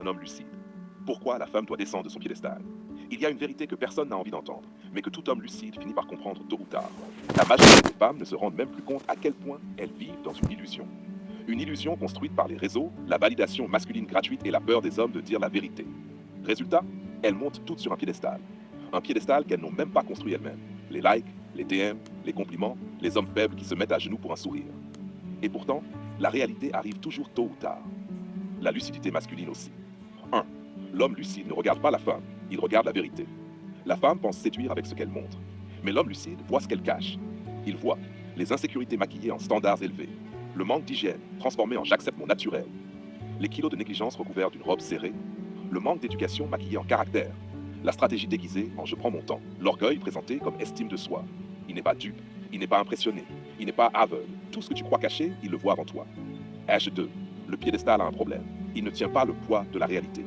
Un homme lucide. Pourquoi la femme doit descendre de son piédestal? Il y a une vérité que personne n'a envie d'entendre, mais que tout homme lucide finit par comprendre tôt ou tard. La majorité des femmes ne se rendent même plus compte à quel point elles vivent dans une illusion. Une illusion construite par les réseaux, la validation masculine gratuite et la peur des hommes de dire la vérité. Résultat, elles montent toutes sur un piédestal. Un piédestal qu'elles n'ont même pas construit elles-mêmes. Les likes, les DM, les compliments, les hommes faibles qui se mettent à genoux pour un sourire. Et pourtant, la réalité arrive toujours tôt ou tard. La lucidité masculine aussi. 1. L'homme lucide ne regarde pas la femme, il regarde la vérité. La femme pense séduire avec ce qu'elle montre. Mais l'homme lucide voit ce qu'elle cache. Il voit les insécurités maquillées en standards élevés, le manque d'hygiène transformé en j'accepte mon naturel, les kilos de négligence recouverts d'une robe serrée, le manque d'éducation maquillé en caractère, la stratégie déguisée en je prends mon temps, l'orgueil présenté comme estime de soi. Il n'est pas dupe, il n'est pas impressionné, il n'est pas aveugle. Tout ce que tu crois caché, il le voit avant toi. H2. Le piédestal a un problème. Il ne tient pas le poids de la réalité.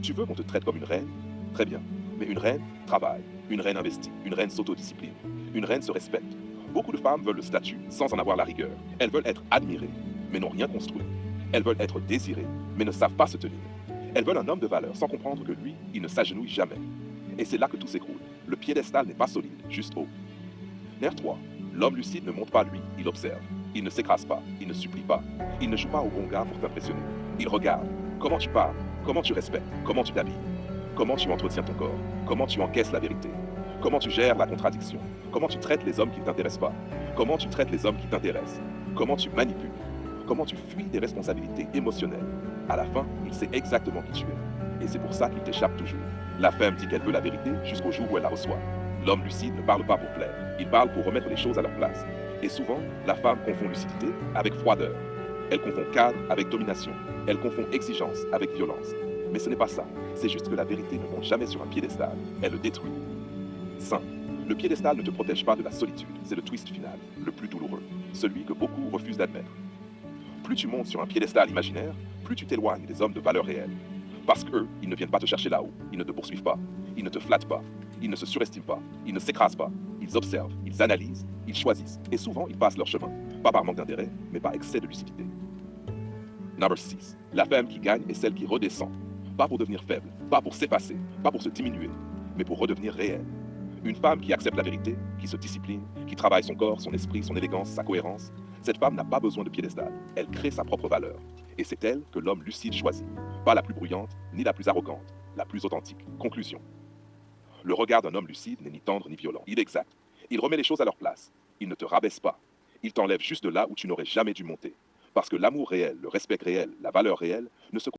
Tu veux qu'on te traite comme une reine? Très bien. Mais une reine travaille, une reine investit, une reine s'autodiscipline, une reine se respecte. Beaucoup de femmes veulent le statut sans en avoir la rigueur. Elles veulent être admirées, mais n'ont rien construit. Elles veulent être désirées, mais ne savent pas se tenir. Elles veulent un homme de valeur sans comprendre que lui, il ne s'agenouille jamais. Et c'est là que tout s'écroule. Le piédestal n'est pas solide, juste haut. Nerf 3. L'homme lucide ne monte pas lui, il observe. Il ne s'écrase pas, il ne supplie pas. Il ne joue pas au bon gars pour t'impressionner. Il regarde. Comment tu parles, comment tu respectes, comment tu t'habilles, comment tu entretiens ton corps, comment tu encaisses la vérité, comment tu gères la contradiction, comment tu traites les hommes qui ne t'intéressent pas, comment tu traites les hommes qui t'intéressent, comment tu manipules, comment tu fuis des responsabilités émotionnelles. À la fin, il sait exactement qui tu es. Et c'est pour ça qu'il t'échappe toujours. La femme dit qu'elle veut la vérité jusqu'au jour où elle la reçoit. L'homme lucide ne parle pas pour plaire, il parle pour remettre les choses à leur place. Et souvent, la femme confond lucidité avec froideur. Elle confond cadre avec domination. Elle confond exigence avec violence. Mais ce n'est pas ça. C'est juste que la vérité ne monte jamais sur un piédestal. Elle le détruit. 5. Le piédestal ne te protège pas de la solitude. C'est le twist final, le plus douloureux. Celui que beaucoup refusent d'admettre. Plus tu montes sur un piédestal imaginaire, plus tu t'éloignes des hommes de valeur réelle. Parce qu'eux, ils ne viennent pas te chercher là-haut. Ils ne te poursuivent pas. Ils ne te flattent pas. Ils ne se surestiment pas. Ils ne s'écrasent pas. Ils observent. Ils analysent. Ils choisissent. Et souvent, ils passent leur chemin. Pas par manque d'intérêt, mais par excès de lucidité. Number 6. La femme qui gagne est celle qui redescend. Pas pour devenir faible, pas pour s'effacer, pas pour se diminuer, mais pour redevenir réelle. Une femme qui accepte la vérité, qui se discipline, qui travaille son corps, son esprit, son élégance, sa cohérence, cette femme n'a pas besoin de piédestal. Elle crée sa propre valeur. Et c'est elle que l'homme lucide choisit. Pas la plus bruyante, ni la plus arrogante, la plus authentique. Conclusion. Le regard d'un homme lucide n'est ni tendre ni violent. Il est exact. Il remet les choses à leur place. Il ne te rabaisse pas. Il t'enlève juste de là où tu n'aurais jamais dû monter. Parce que l'amour réel, le respect réel, la valeur réelle ne se